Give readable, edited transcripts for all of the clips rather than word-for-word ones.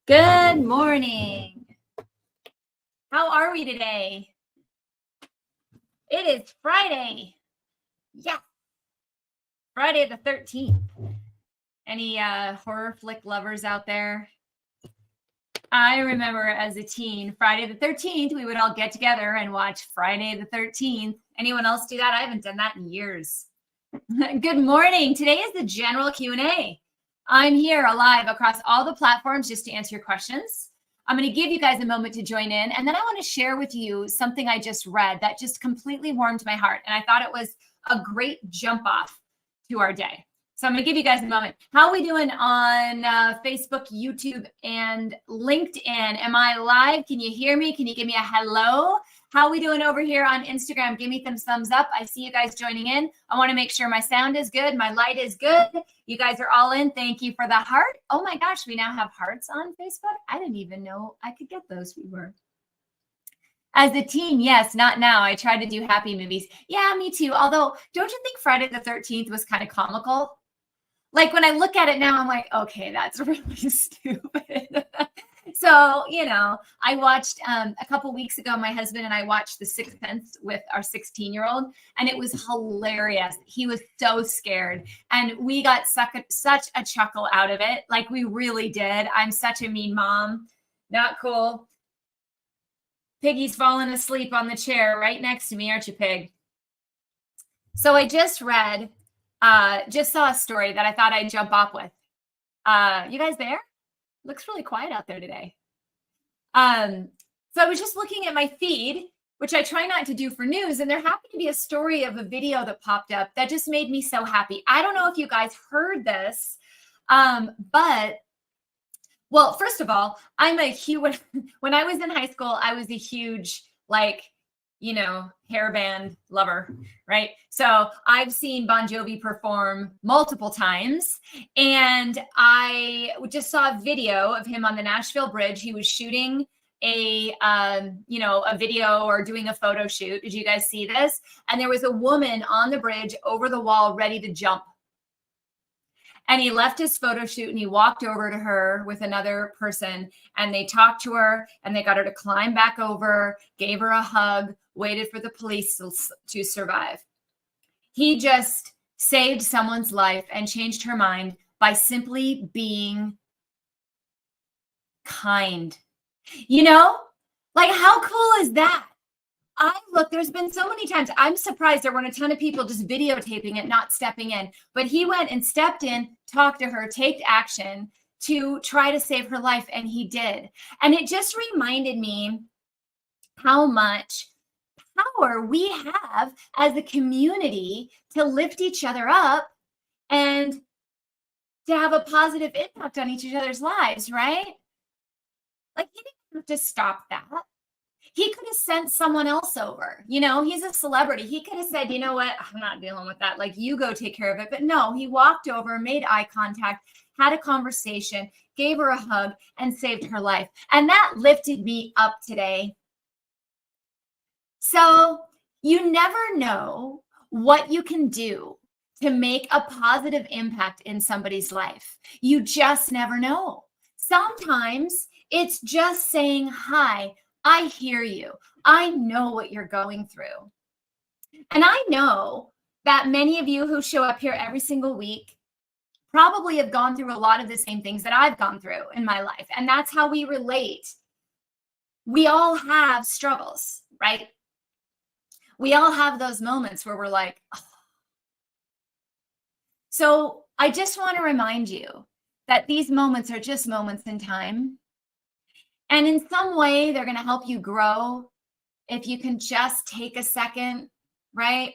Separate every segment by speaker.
Speaker 1: Good morning. How are we today? It is Friday. Yes. Friday the 13th. Any horror flick lovers out there? I remember as a teen, Friday the 13th, we would all get together and watch Friday the 13th. Anyone else do that? I haven't done that in years. Good morning. Today is the general Q&A. I'm here live across all the platforms just to answer your questions. I'm going to give you guys a moment to join in, and then I want to share with you something I just read that just completely warmed my heart, and I thought it was a great jump off to our day. So I'm going to give you guys a moment. How are we doing on Facebook, YouTube, and LinkedIn? Am I live? Can you hear me? Can you give me a hello? How are we doing over here on Instagram? Give me some thumbs up. I see you guys joining in. I want to make sure my sound is good. My light is good. You guys are all in. Thank you for the heart. Oh my gosh, we now have hearts on Facebook. I didn't even know I could get those. We were. As a teen, yes, not now. I tried to do happy movies. Yeah, me too. Although, don't you think Friday the 13th was kind of comical? Like when I look at it now, I'm like, okay, that's really stupid. So, I watched a couple weeks ago, my husband and I watched The Sixth Sense with our 16-year-old, and it was hilarious. He was so scared, and we got such a chuckle out of it. Like we really did. I'm such a mean mom. Not cool. Piggy's falling asleep on the chair right next to me, aren't you, Pig? So I just read, just saw a story that I thought I'd jump off with. You guys there? Looks really quiet out there today. So I was just looking at my feed, which I try not to do for news, and there happened to be a story of a video that popped up that just made me so happy. I don't know if you guys heard this, but well, first of all, I'm a huge, when I was in high school, I was a huge, hair band lover, right? So I've seen Bon Jovi perform multiple times, and I just saw a video of him on the Nashville Bridge. He was shooting a video or doing a photo shoot. Did you guys see this? And there was a woman on the bridge over the wall ready to jump. And he left his photo shoot and he walked over to her with another person, and they talked to her and they got her to climb back over, gave her a hug, waited for the police to survive. He just saved someone's life and changed her mind by simply being kind. Like how cool is that? There's been so many times, I'm surprised there weren't a ton of people just videotaping it, not stepping in. But he went and stepped in, talked to her, take action to try to save her life, and he did. And it just reminded me how much power we have as a community to lift each other up and to have a positive impact on each other's lives, right? Like, he didn't have to stop that. He could have sent someone else over. He's a celebrity. He could have said, you know what, I'm not dealing with that. Like, you go take care of it. But no, he walked over, made eye contact, had a conversation, gave her a hug, and saved her life. And that lifted me up today. So you never know what you can do to make a positive impact in somebody's life. You just never know. Sometimes it's just saying, hi, I hear you. I know what you're going through. And I know that many of you who show up here every single week probably have gone through a lot of the same things that I've gone through in my life. And that's how we relate. We all have struggles, right? We all have those moments where we're like, oh. So I just want to remind you that these moments are just moments in time. And in some way, they're going to help you grow if you can just take a second, right?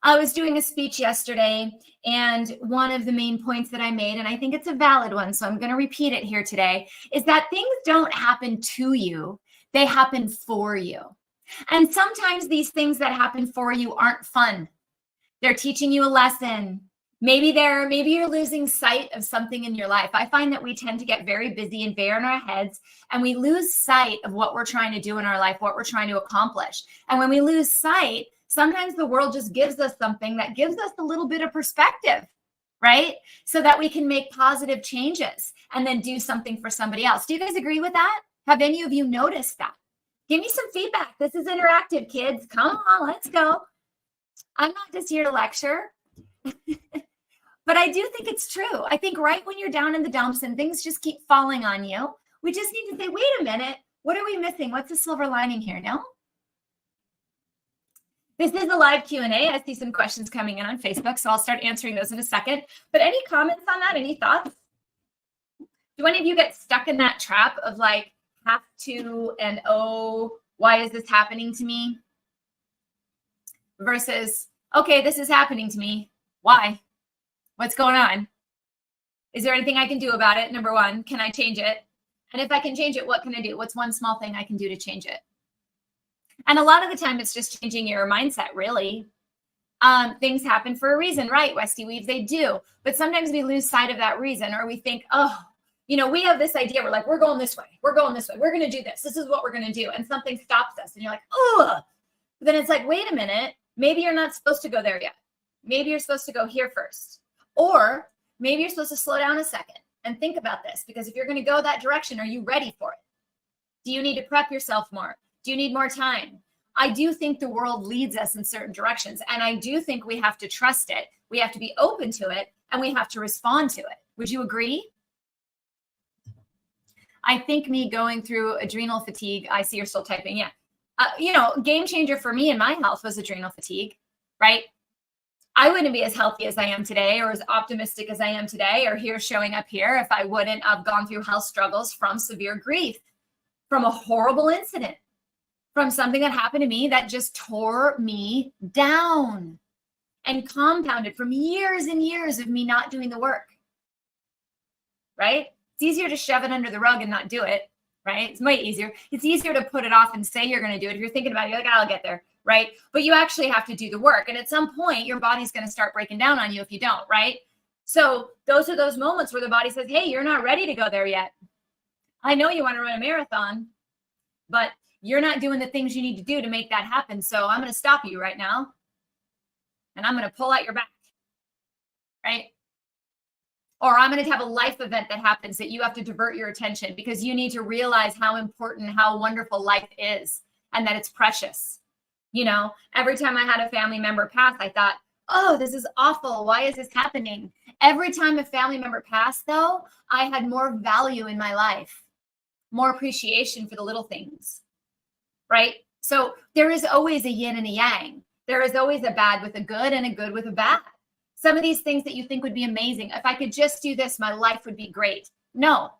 Speaker 1: I was doing a speech yesterday, and one of the main points that I made, and I think it's a valid one, so I'm going to repeat it here today, is that things don't happen to you. They happen for you. And sometimes these things that happen for you aren't fun. They're teaching you a lesson. Maybe you're losing sight of something in your life. I find that we tend to get very busy and bare in our heads, and we lose sight of what we're trying to do in our life, what we're trying to accomplish. And when we lose sight, sometimes the world just gives us something that gives us a little bit of perspective. right? So that we can make positive changes and then do something for somebody else. Do you guys agree with that? Have any of you noticed that? Give me some feedback. This is interactive, kids. Come on, let's go. I'm not just here to lecture, but I do think it's true. I think right when you're down in the dumps and things just keep falling on you, we just need to say, wait a minute, what are we missing? What's the silver lining here? No? This is a live Q&A. I see some questions coming in on Facebook, so I'll start answering those in a second. But any comments on that? Any thoughts? Do any of you get stuck in that trap of like, have to and oh, why is this happening to me? Versus, okay, this is happening to me. Why? What's going on? Is there anything I can do about it? Number one, can I change it? And if I can change it, what can I do? What's one small thing I can do to change it? And a lot of the time, it's just changing your mindset, really. Things happen for a reason, right, Westy Weaves? They do. But sometimes we lose sight of that reason, or we think, oh, you know, we have this idea. We're like, we're going this way. We're going this way. We're going to do this. This is what we're going to do. And something stops us. And you're like, oh. But then it's like, wait a minute. Maybe you're not supposed to go there yet. Maybe you're supposed to go here first. Or maybe you're supposed to slow down a second and think about this. Because if you're going to go that direction, are you ready for it? Do you need to prep yourself more? Do you need more time? I do think the world leads us in certain directions. And I do think we have to trust it. We have to be open to it. And we have to respond to it. Would you agree? I think me going through adrenal fatigue, I see you're still typing. Yeah. You know, game changer for me in my health was adrenal fatigue, right? I wouldn't be as healthy as I am today or as optimistic as I am today or here showing up here if I wouldn't have gone through health struggles from severe grief, from a horrible incident, from something that happened to me that just tore me down and compounded from years and years of me not doing the work, right? It's easier to shove it under the rug and not do it, right? It's way easier. It's easier to put it off and say you're going to do it. If you're thinking about it, you're like, I'll get there, right? But you actually have to do the work. And at some point, your body's going to start breaking down on you if you don't, right? So those are those moments where the body says, hey, you're not ready to go there yet. I know you want to run a marathon, but you're not doing the things you need to do to make that happen. So I'm going to stop you right now. And I'm going to pull out your back, right? Or I'm going to have a life event that happens that you have to divert your attention because you need to realize how important, how wonderful life is and that it's precious. You know, every time I had a family member pass, I thought, oh, this is awful. Why is this happening? Every time a family member passed, though, I had more value in my life, more appreciation for the little things, right? So there is always a yin and a yang. There is always a bad with a good and a good with a bad. Some of these things that you think would be amazing. If I could just do this, my life would be great. No,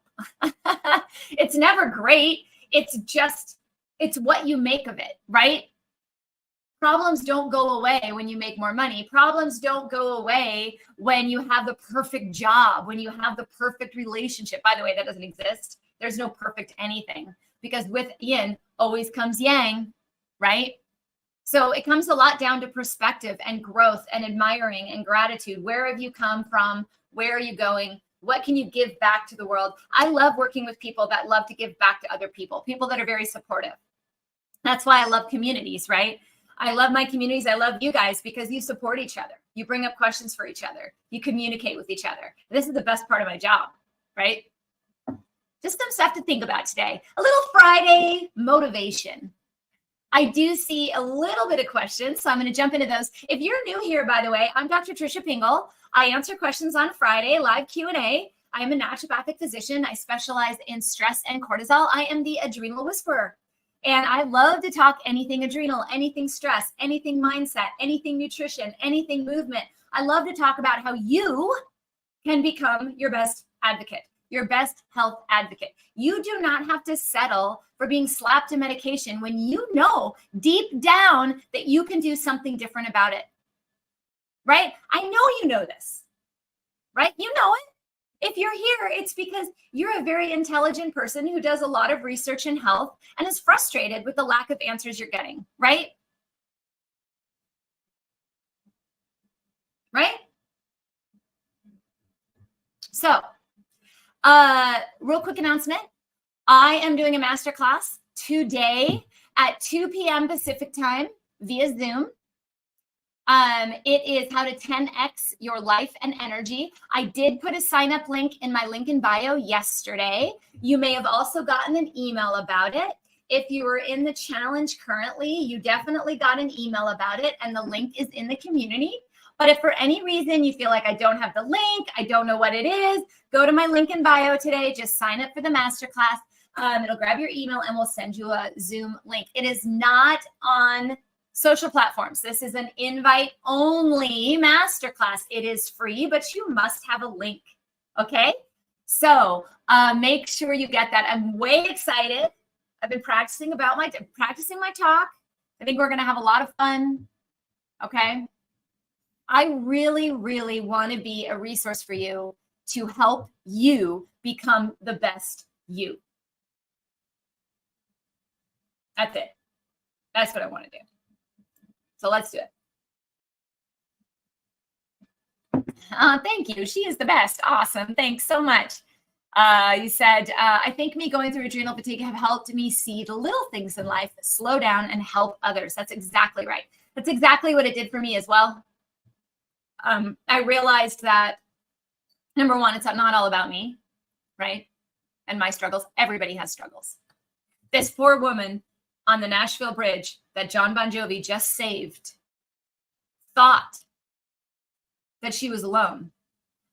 Speaker 1: it's never great. It's what you make of it, right? Problems don't go away when you make more money. Problems don't go away when you have the perfect job, when you have the perfect relationship. By the way, that doesn't exist. There's no perfect anything because with yin always comes yang, right? So it comes a lot down to perspective and growth and admiring and gratitude. Where have you come from? Where are you going? What can you give back to the world? I love working with people that love to give back to other people, people that are very supportive. That's why I love communities, right? I love my communities. I love you guys because you support each other. You bring up questions for each other. You communicate with each other. This is the best part of my job, right? Just some stuff to think about today. A little Friday motivation. I do see a little bit of questions, so I'm going to jump into those. If you're new here, by the way, I'm Dr. Tricia Pingle. I answer questions on Friday, live Q&A. I am a naturopathic physician. I specialize in stress and cortisol. I am the adrenal whisperer. And I love to talk anything adrenal, anything stress, anything mindset, anything nutrition, anything movement. I love to talk about how you can become your best advocate, your best health advocate. You do not have to settle for being slapped a medication when you know deep down that you can do something different about it, right? I know you know this, right? You know it. If you're here, it's because you're a very intelligent person who does a lot of research in health and is frustrated with the lack of answers you're getting, right? Right? So, real quick announcement. I am doing a masterclass today at 2 p.m. Pacific time via Zoom. It is how to 10x your life and energy. I did put a sign up link in my link in bio yesterday. You may have also gotten an email about it. If you are in the challenge currently, you definitely got an email about it, and the link is in the community. But if for any reason you feel like I don't have the link, I don't know what it is, go to my link in bio today. Just sign up for the masterclass. It'll grab your email and we'll send you a Zoom link. It is not on social platforms. This is an invite only masterclass. It is free, but you must have a link. Okay. So make sure you get that. I'm way excited. I've been practicing my talk. I think we're going to have a lot of fun. Okay. I really, really want to be a resource for you to help you become the best you. That's it. That's what I want to do. So let's do it. Thank you. She is the best. Awesome. Thanks so much. You said, I think me going through adrenal fatigue have helped me see the little things in life, slow down and help others. That's exactly right. That's exactly what it did for me as well. I realized that, number one, it's not all about me, right? And my struggles. Everybody has struggles. This poor woman on the Nashville Bridge that John Bon Jovi just saved thought that she was alone.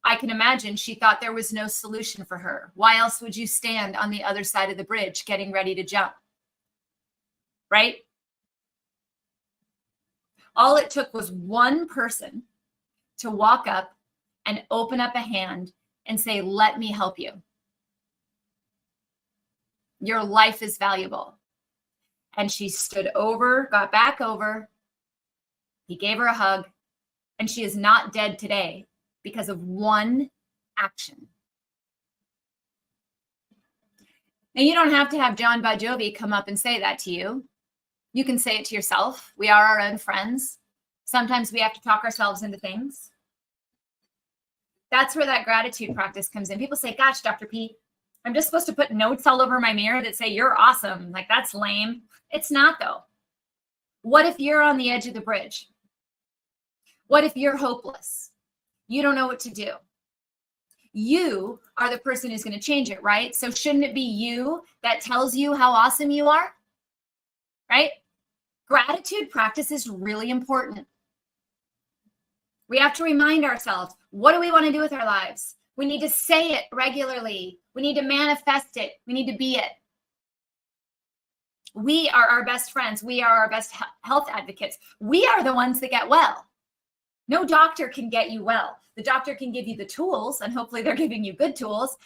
Speaker 1: I can imagine she thought there was no solution for her. Why else would you stand on the other side of the bridge getting ready to jump? Right? All it took was one person to walk up and open up a hand and say, let me help you. Your life is valuable. And she stood over, got back over. He gave her a hug. And she is not dead today because of one action. Now, you don't have to have John Bon Jovi come up and say that to you. You can say it to yourself. We are our own friends. Sometimes we have to talk ourselves into things. That's where that gratitude practice comes in. People say, gosh, Dr. P, I'm just supposed to put notes all over my mirror that say, you're awesome. Like, that's lame. It's not, though. What if you're on the edge of the bridge? What if you're hopeless? You don't know what to do. You are the person who's going to change it, right? So shouldn't it be you that tells you how awesome you are? Right? Gratitude practice is really important. We have to remind ourselves, what do we want to do with our lives? We need to say it regularly. We need to manifest it. We need to be it. We are our best friends. We are our best health advocates. We are the ones that get well. No doctor can get you well. The doctor can give you the tools, and hopefully they're giving you good tools,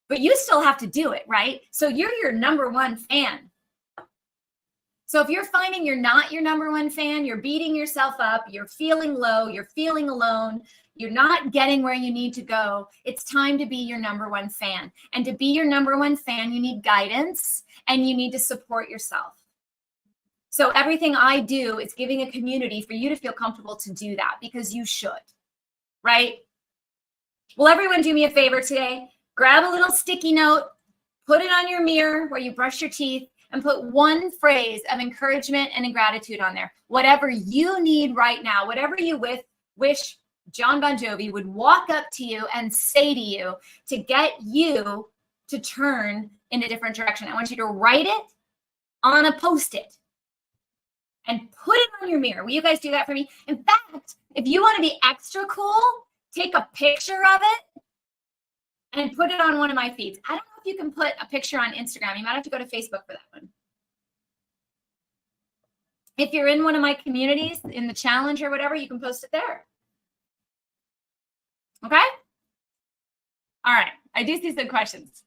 Speaker 1: but you still have to do it, right? So you're your number one fan. So if you're finding you're not your number one fan, you're beating yourself up, you're feeling low, you're feeling alone, you're not getting where you need to go, it's time to be your number one fan. And to be your number one fan, you need guidance and you need to support yourself. So everything I do is giving a community for you to feel comfortable to do that, because you should, right? Will everyone do me a favor today? Grab a little sticky note, put it on your mirror where you brush your teeth, and put one phrase of encouragement and gratitude on there. Whatever you need right now, whatever you wish John Bon Jovi would walk up to you and say to you to get you to turn in a different direction. I want you to write it on a Post-it and put it on your mirror. Will you guys do that for me? In fact, if you want to be extra cool, take a picture of it and put it on one of my feeds. I don't know if you can put a picture on Instagram. You might have to go to Facebook for that one. If you're in one of my communities, in the challenge or whatever, you can post it there. Okay? All right. I do see some questions.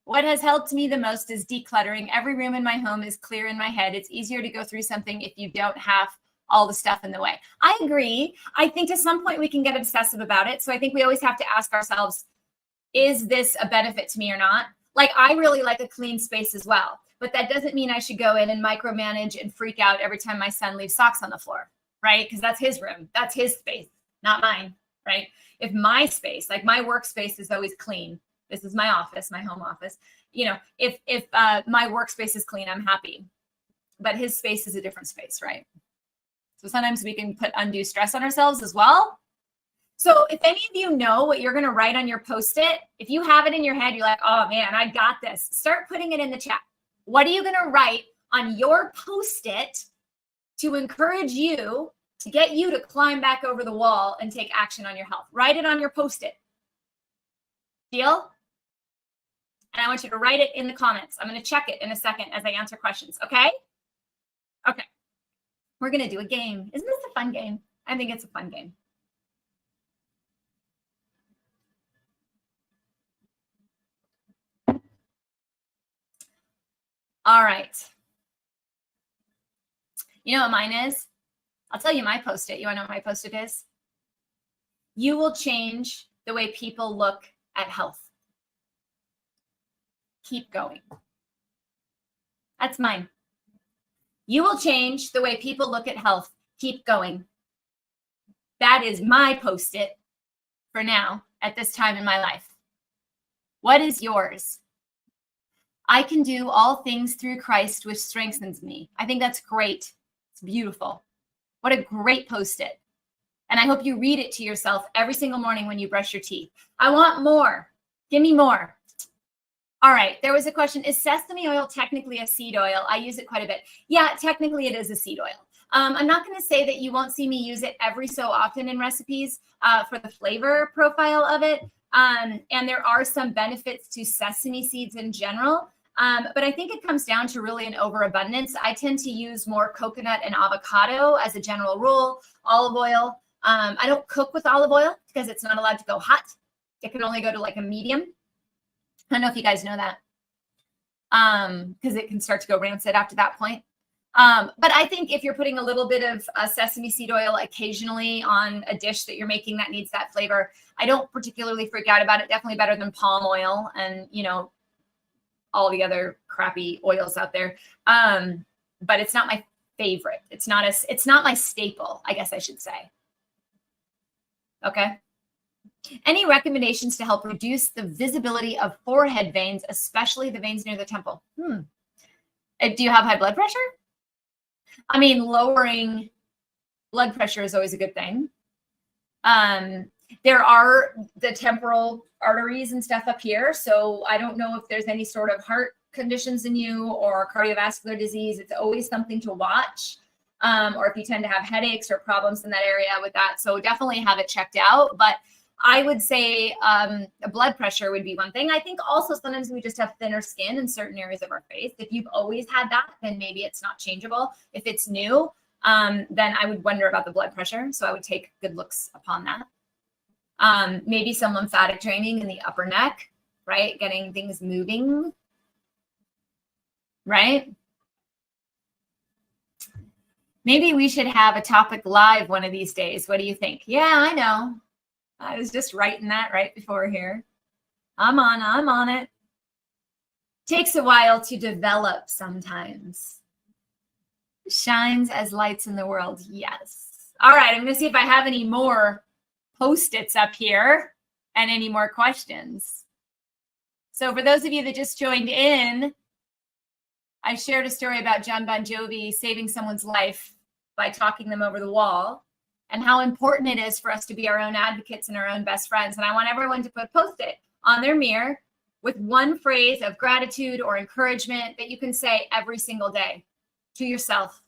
Speaker 1: What has helped me the most is decluttering. Every room in my home is clear in my head. It's easier to go through something if you don't have all the stuff in the way. I agree. I think to some point we can get obsessive about it. So I think we always have to ask ourselves, is this a benefit to me or not? Like, I really like a clean space as well, but that doesn't mean I should go in and micromanage and freak out every time my son leaves socks on the floor, right? Because that's his room. That's his space, not mine, right? If my space, like my workspace is always clean. This is my office, my home office. You know, if my workspace is clean, I'm happy. But his space is a different space, right? So sometimes we can put undue stress on ourselves as well. So if any of you know what you're going to write on your Post-it, if you have it in your head, you're like, oh man, I got this. Start putting it in the chat. What are you going to write on your Post-it to encourage you, to get you to climb back over the wall and take action on your health? Write it on your Post-it. Deal? And I want you to write it in the comments. I'm going to check it in a second as I answer questions. Okay? Okay. We're going to do a game. Isn't this a fun game? I think it's a fun game. All right. You know what mine is? I'll tell you my Post-it. You want to know what my Post-it is? You will change the way people look at health. Keep going. That's mine. You will change the way people look at health. Keep going. That is my Post-it for now at this time in my life. What is yours? I can do all things through Christ, which strengthens me. I think that's great. It's beautiful. What a great Post-it. And I hope you read it to yourself every single morning when you brush your teeth. I want more. Give me more. All right. There was a question. Is sesame oil technically a seed oil? I use it quite a bit. Yeah, technically it is a seed oil. I'm not going to say that you won't see me use it every so often in recipes for the flavor profile of it. And there are some benefits to sesame seeds in general. But I think it comes down to really an overabundance. I tend to use more coconut and avocado as a general rule, olive oil. I don't cook with olive oil because it's not allowed to go hot. It can only go to like a medium. I don't know if you guys know that because it can start to go rancid after that point. But I think if you're putting a little bit of sesame seed oil occasionally on a dish that you're making that needs that flavor, I don't particularly freak out about it. Definitely better than palm oil and, you know, all the other crappy oils out there. But it's not my favorite. It's not my staple, I guess I should say. Okay. Any recommendations to help reduce the visibility of forehead veins, especially the veins near the temple? Do you have high blood pressure? I mean, lowering blood pressure is always a good thing. There are the temporal arteries and stuff up here. So I don't know if there's any sort of heart conditions in you or cardiovascular disease. It's always something to watch. Or if you tend to have headaches or problems in that area with that. So definitely have it checked out. But I would say blood pressure would be one thing. I think also sometimes we just have thinner skin in certain areas of our face. If you've always had that, then maybe it's not changeable. If it's new, then I would wonder about the blood pressure. So I would take good looks upon that. Maybe some lymphatic draining in the upper neck, right? Getting things moving, right? Maybe we should have a topic live one of these days. What do you think? Yeah, I know. I was just writing that right before here. I'm on it. Takes a while to develop sometimes. Shines as lights in the world. Yes. All right. I'm going to see if I have any more Post-its up here and any more questions. So for those of you that just joined in, I shared a story about John Bon Jovi saving someone's life by talking them over the wall, and how important it is for us to be our own advocates and our own best friends. And I want everyone to put Post-it on their mirror with one phrase of gratitude or encouragement that you can say every single day to yourself.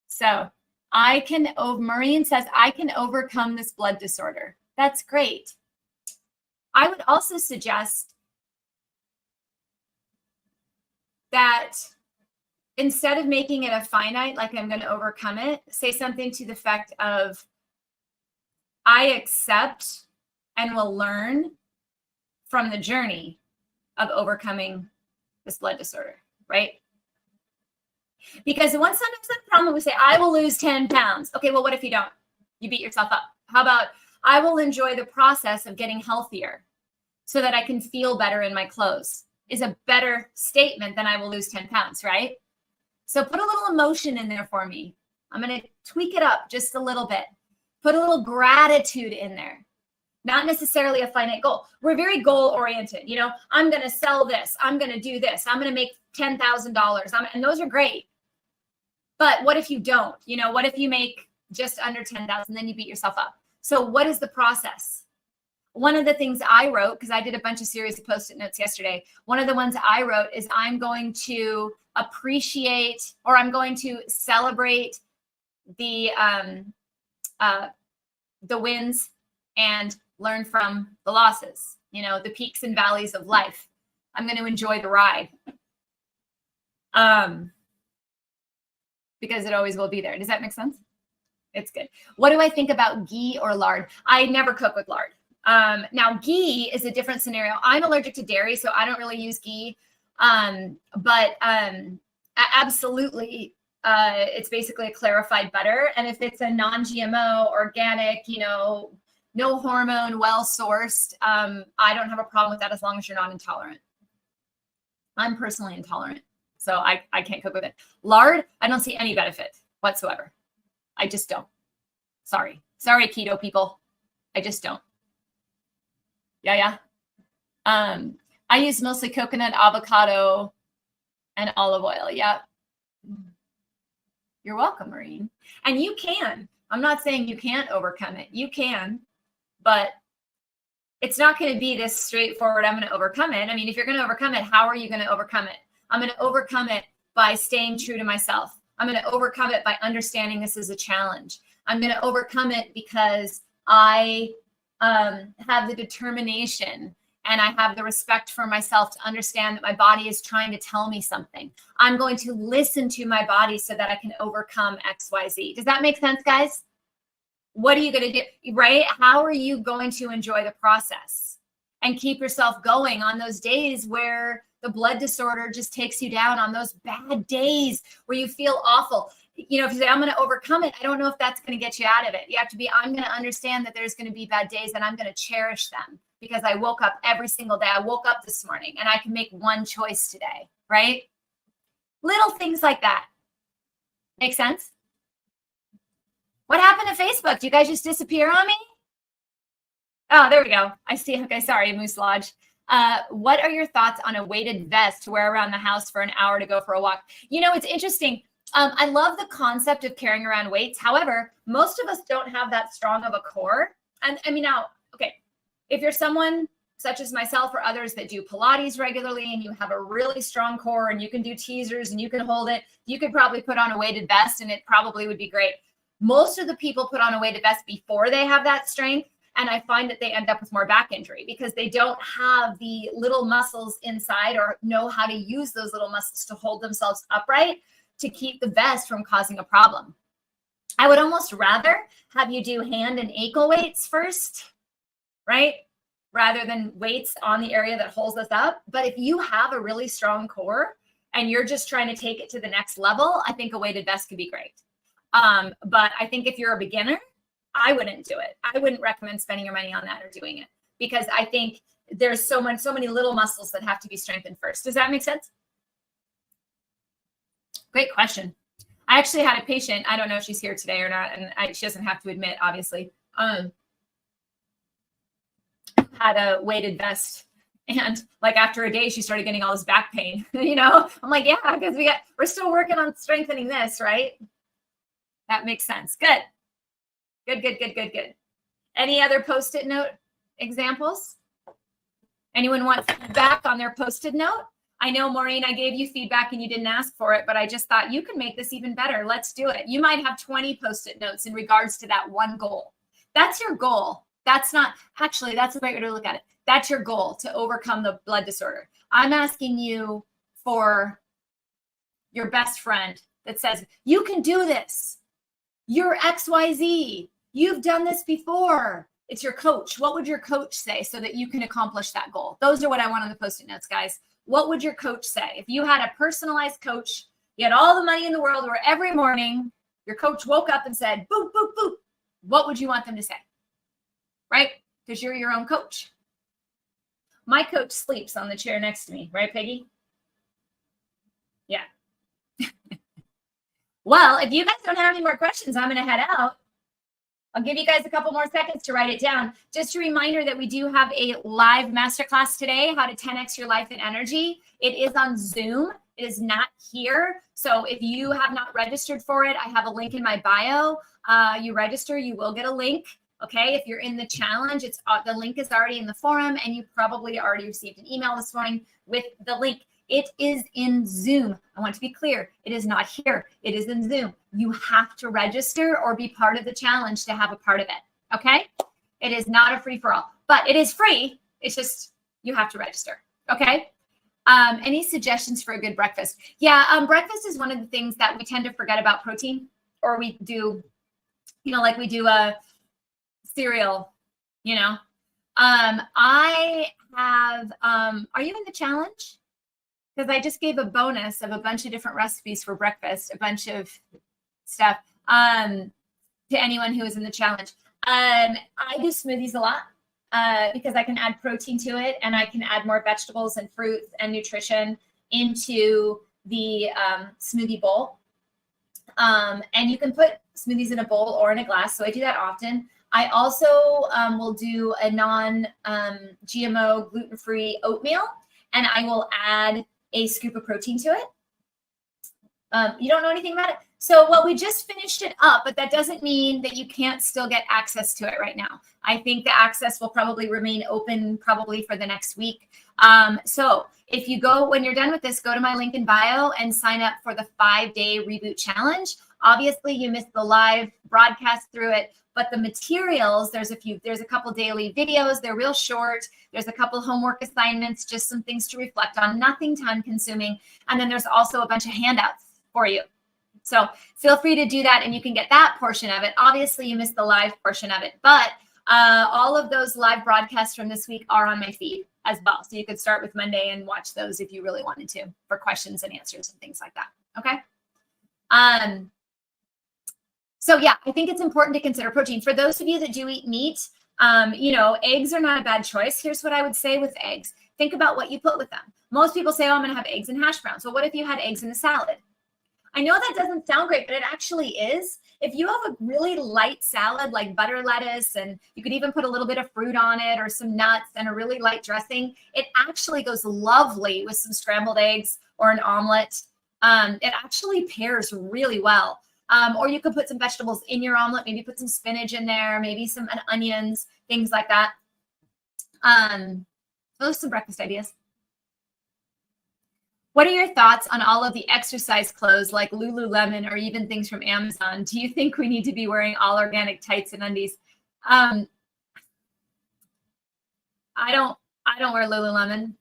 Speaker 1: So Maureen says, I can overcome this blood disorder. That's great. I would also suggest that instead of making it a finite, like I'm going to overcome it, say something to the effect of, I accept and will learn from the journey of overcoming this blood disorder, right? Because sometimes the problem we say, I will lose 10 pounds. Okay, well, what if you don't? You beat yourself up. How about, I will enjoy the process of getting healthier so that I can feel better in my clothes, is a better statement than I will lose 10 pounds, right? So put a little emotion in there for me. I'm going to tweak it up just a little bit. Put a little gratitude in there. Not necessarily a finite goal. We're very goal oriented. You know, I'm going to sell this. I'm going to do this. I'm going to make $10,000. And those are great. But what if you don't? You know, what if you make just under 10,000, then you beat yourself up? So what is the process? One of the things I wrote, because I did a bunch of series of Post-it notes yesterday, one of the ones I wrote is I'm going to appreciate, or I'm going to celebrate the wins and learn from the losses, you know, the peaks and valleys of life. I'm going to enjoy the ride. Because it always will be there. Does that make sense? It's good. What do I think about ghee or lard? I never cook with lard. Now, ghee is a different scenario. I'm allergic to dairy, so I don't really use ghee. Absolutely, it's basically a clarified butter. And if it's a non-GMO, organic, you know, no hormone, well-sourced, I don't have a problem with that as long as you're not intolerant. I'm personally intolerant, so I can't cook with it. Lard, I don't see any benefit whatsoever. I just don't. Sorry, keto people. I just don't. Yeah. I use mostly coconut, avocado, and olive oil. Yeah. You're welcome, Maureen. And you can. I'm not saying you can't overcome it. You can, but it's not going to be this straightforward. I'm going to overcome it. I mean, if you're going to overcome it, how are you going to overcome it? I'm going to overcome it by staying true to myself. I'm going to overcome it by understanding this is a challenge. I'm going to overcome it because I have the determination and I have the respect for myself to understand that my body is trying to tell me something. I'm going to listen to my body so that I can overcome XYZ. Does that make sense, guys? What are you going to do, right? How are you going to enjoy the process and keep yourself going on those days where the blood disorder just takes you down, on those bad days where you feel awful? You know, if you say, I'm going to overcome it, I don't know if that's going to get you out of it. You have to be, I'm going to understand that there's going to be bad days and I'm going to cherish them because I woke up every single day. I woke up this morning and I can make one choice today, right? Little things like that. Make sense? What happened to Facebook? Do you guys just disappear on me? Oh, there we go. I see. Okay, sorry, Moose Lodge. What are your thoughts on a weighted vest to wear around the house for an hour to go for a walk? You know, it's interesting. I love the concept of carrying around weights. However, most of us don't have that strong of a core. And I mean, now, okay, if you're someone such as myself or others that do Pilates regularly and you have a really strong core and you can do teasers and you can hold it, you could probably put on a weighted vest and it probably would be great. Most of the people put on a weighted vest before they have that strength. And I find that they end up with more back injury because they don't have the little muscles inside or know how to use those little muscles to hold themselves upright to keep the vest from causing a problem. I would almost rather have you do hand and ankle weights first, right? Rather than weights on the area that holds us up. But if you have a really strong core and you're just trying to take it to the next level, I think a weighted vest could be great. But I think if you're a beginner, I wouldn't do it. I wouldn't recommend spending your money on that or doing it because I think there's so many little muscles that have to be strengthened first. Does that make sense? Great question. I actually had a patient, I don't know if she's here today or not, and she doesn't have to admit, obviously, had a weighted vest. And like after a day, she started getting all this back pain, you know? I'm like, yeah, because we're still working on strengthening this, right? That makes sense. Good. Good. Any other Post-it note examples? Anyone want feedback on their Post-it note? I know, Maureen, I gave you feedback and you didn't ask for it, but I just thought you can make this even better. Let's do it. You might have 20 Post-it notes in regards to that one goal. That's your goal. That's not, actually, that's a great way to look at it. That's your goal, to overcome the blood disorder. I'm asking you for your best friend that says, you can do this. You're XYZ. You've done this before. It's your coach. What would your coach say so that you can accomplish that goal? Those are what I want on the Post-it notes, guys. What would your coach say? If you had a personalized coach, you had all the money in the world, where every morning your coach woke up and said, boop, boop, boop, what would you want them to say? Right? Because you're your own coach. My coach sleeps on the chair next to me. Right, Peggy? Yeah. Well, if you guys don't have any more questions, I'm going to head out. I'll give you guys a couple more seconds to write it down. Just a reminder that we do have a live masterclass today, how to 10x your life and energy. It is on Zoom. It is not here. So if you have not registered for it, I have a link in my bio. You register, you will get a link. Okay, if you're in the challenge, it's the link is already in the forum, and you probably already received an email this morning with the link. It is in Zoom. I want to be clear. It is not here. It is in Zoom. You have to register or be part of the challenge to have a part of it. Okay, it is not a free for all, but it is free. It's just you have to register. Okay. Any suggestions for a good breakfast? Yeah, breakfast is one of the things that we tend to forget about protein, or we do, like we do a cereal, I have, are you in the challenge? Because I just gave a bonus of a bunch of different recipes for breakfast, a bunch of stuff to anyone who is in the challenge. I do smoothies a lot because I can add protein to it, and I can add more vegetables and fruits and nutrition into the smoothie bowl. And you can put smoothies in a bowl or in a glass. So I do that often. I also will do a non-GMO gluten-free oatmeal, and I will add a scoop of protein to it. You don't know anything about it? So, well, we just finished it up, but that doesn't mean that you can't still get access to it right now. I think the access will probably remain open probably for the next week. So if you go, when you're done with this, go to my link in bio and sign up for the 5-day reboot challenge. Obviously, you missed the live broadcast through it, but the materials, there's a couple daily videos. They're real short. There's a couple homework assignments, just some things to reflect on, nothing time consuming. And then there's also a bunch of handouts for you. So feel free to do that, and you can get that portion of it. Obviously, you missed the live portion of it, but all of those live broadcasts from this week are on my feed as well. So you could start with Monday and watch those if you really wanted to, for questions and answers and things like that. Okay. So yeah, I think it's important to consider protein. For those of you that do eat meat, eggs are not a bad choice. Here's what I would say with eggs. Think about what you put with them. Most people say, oh, I'm going to have eggs and hash browns. Well, what if you had eggs in a salad? I know that doesn't sound great, but it actually is. If you have a really light salad like butter lettuce, and you could even put a little bit of fruit on it or some nuts and a really light dressing, it actually goes lovely with some scrambled eggs or an omelet. It actually pairs really well. Or you could put some vegetables in your omelet, maybe put some spinach in there, maybe some onions, things like that. Those are some breakfast ideas. What are your thoughts on all of the exercise clothes like Lululemon or even things from Amazon? Do you think we need to be wearing all organic tights and undies? I don't wear Lululemon.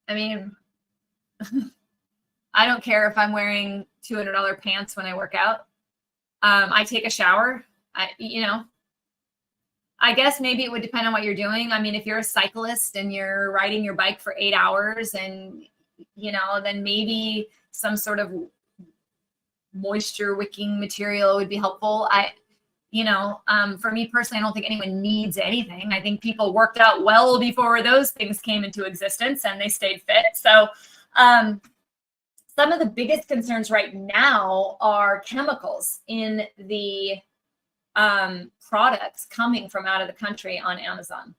Speaker 1: I mean, I don't care if I'm wearing $200 pants when I work out. I take a shower. I guess maybe it would depend on what you're doing. I mean, if you're a cyclist and you're riding your bike for 8 hours and, then maybe some sort of moisture wicking material would be helpful. For me personally, I don't think anyone needs anything. I think people worked out well before those things came into existence and they stayed fit. So, some of the biggest concerns right now are chemicals in the products coming from out of the country on Amazon.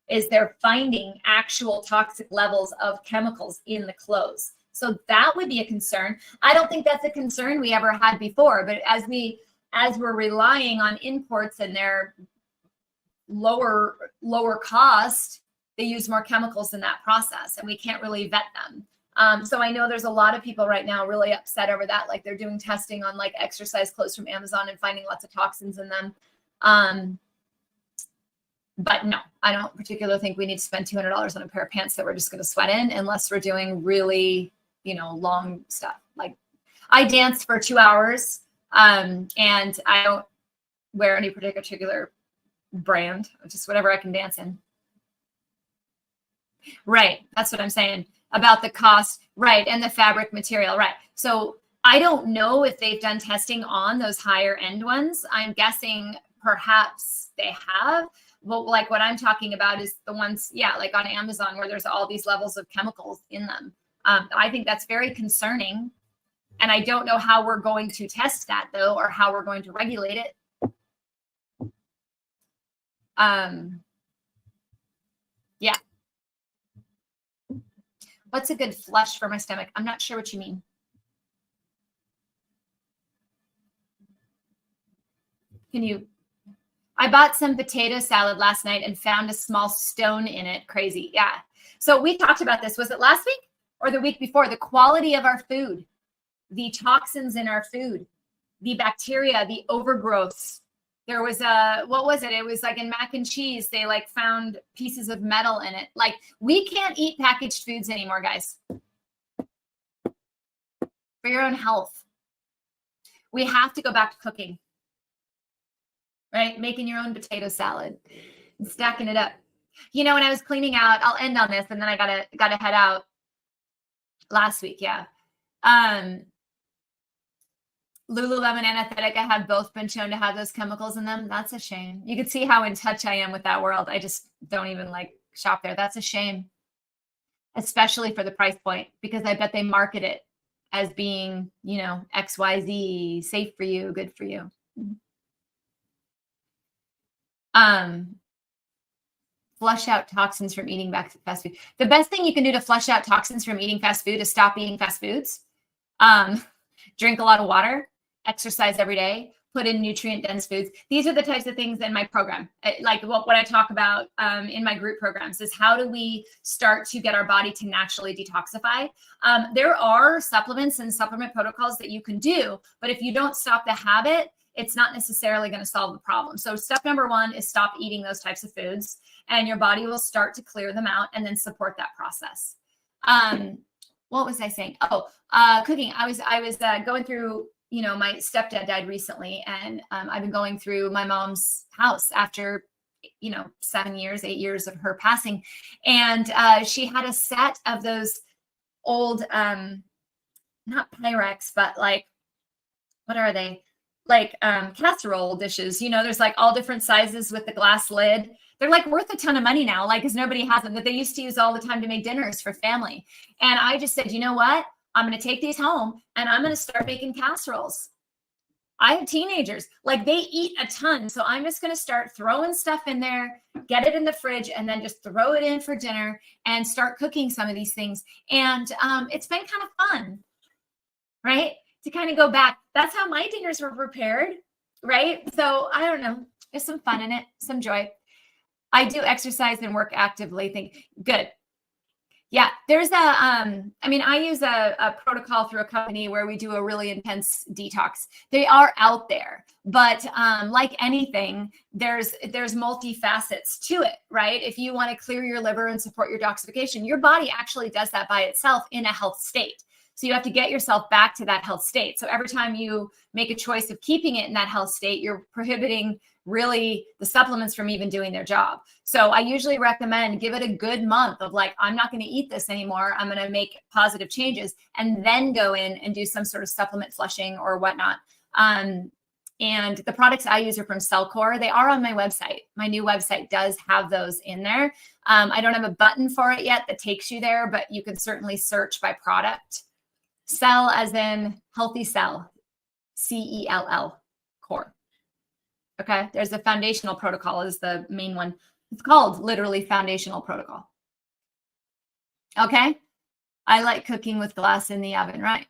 Speaker 1: Is they're finding actual toxic levels of chemicals in the clothes. So that would be a concern. I don't think that's a concern we ever had before, but as we're relying on imports and their lower cost, they use more chemicals in that process, and we can't really vet them. So I know there's a lot of people right now really upset over that. Like they're doing testing on like exercise clothes from Amazon and finding lots of toxins in them. But no, I don't particularly think we need to spend $200 on a pair of pants that we're just going to sweat in unless we're doing really, long stuff. Like I danced for 2 hours and I don't wear any particular brand, just whatever I can dance in. Right. That's what I'm saying about the cost. Right. And the fabric material. Right. So I don't know if they've done testing on those higher end ones. I'm guessing perhaps they have. Well, like what I'm talking about is the ones, like on Amazon where there's all these levels of chemicals in them. I think that's very concerning. And I don't know how we're going to test that though, or how we're going to regulate it. Yeah. What's a good flush for my stomach? I'm not sure what you mean. I bought some potato salad last night and found a small stone in it. Crazy. Yeah. So we talked about this. Was it last week or the week before? The quality of our food, the toxins in our food, the bacteria, the overgrowths. There was what was it? It was like in mac and cheese, they like found pieces of metal in it. Like we can't eat packaged foods anymore, guys. For your own health. We have to go back to cooking. Right? Making your own potato salad and stacking it up. You know, when I was cleaning out, I'll end on this and then I gotta head out last week. Yeah. Lululemon and Athletica have both been shown to have those chemicals in them. That's a shame. You can see how in touch I am with that world. I just don't even like shop there. That's a shame, especially for the price point, because I bet they market it as being, you know, XYZ, safe for you, good for you. Flush out toxins from eating fast food. The best thing you can do to flush out toxins from eating fast food is stop eating fast foods. Drink a lot of water, exercise every day, put in nutrient dense foods. These are the types of things in my program. Like what I talk about in my group programs is how do we start to get our body to naturally detoxify? There are supplements and supplement protocols that you can do, but if you don't stop the habit, it's not necessarily going to solve the problem. So step number one is stop eating those types of foods and your body will start to clear them out and then support that process. What was I saying? Cooking. I was going through, you know, my stepdad died recently and I've been going through my mom's house after, you know, 8 years of her passing. And she had a set of those old, not Pyrex, but like, what are they? Like casserole dishes, you know, there's like all different sizes with the glass lid. They're like worth a ton of money now, like, because nobody has them, that they used to use all the time to make dinners for family. And I just said, you know what? I'm going to take these home and I'm going to start making casseroles. I have teenagers, like they eat a ton. So I'm just going to start throwing stuff in there, get it in the fridge, and then just throw it in for dinner and start cooking some of these things. And it's been kind of fun, right? To kind of go back. That's how my dinners were prepared, right? So I don't know. There's some fun in it, some joy. I do exercise and work actively. Good. Yeah, there's I use a protocol through a company where we do a really intense detox. They are out there, but like anything, there's multifacets to it, right? If you want to clear your liver and support your detoxification, your body actually does that by itself in a health state. So you have to get yourself back to that health state. So every time you make a choice of keeping it in that health state, you're prohibiting really the supplements from even doing their job. So I usually recommend give it a good month of like, I'm not going to eat this anymore. I'm going to make positive changes and then go in and do some sort of supplement flushing or whatnot. And the products I use are from Cellcore. They are on my website. My new website does have those in there. I don't have a button for it yet that takes you there, but you can certainly search by product. Cell as in healthy cell, CELL, core. Okay, there's a foundational protocol is the main one. It's called literally foundational protocol. Okay, I like cooking with glass in the oven, right?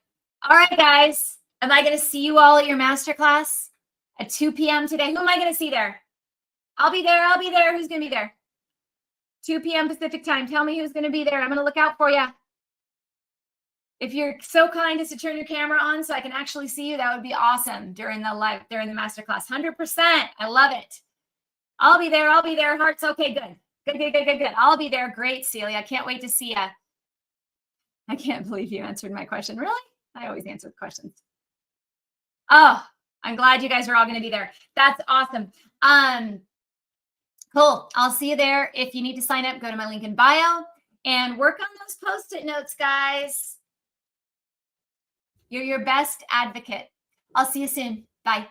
Speaker 1: All right, guys, am I going to see you all at your masterclass at 2 p.m. today? Who am I going to see there? I'll be there. I'll be there. Who's going to be there? 2 p.m. Pacific time. Tell me who's going to be there. I'm going to look out for you. If you're so kind as to turn your camera on so I can actually see you, that would be awesome during the masterclass. 100%. I love it. I'll be there. I'll be there. Hearts. Okay, good. Good. I'll be there. Great, Celia. I can't wait to see you. I can't believe you answered my question. Really? I always answer the questions. Oh, I'm glad you guys are all going to be there. That's awesome. Cool. I'll see you there. If you need to sign up, go to my link in bio and work on those Post-it notes, guys. You're your best advocate. I'll see you soon. Bye.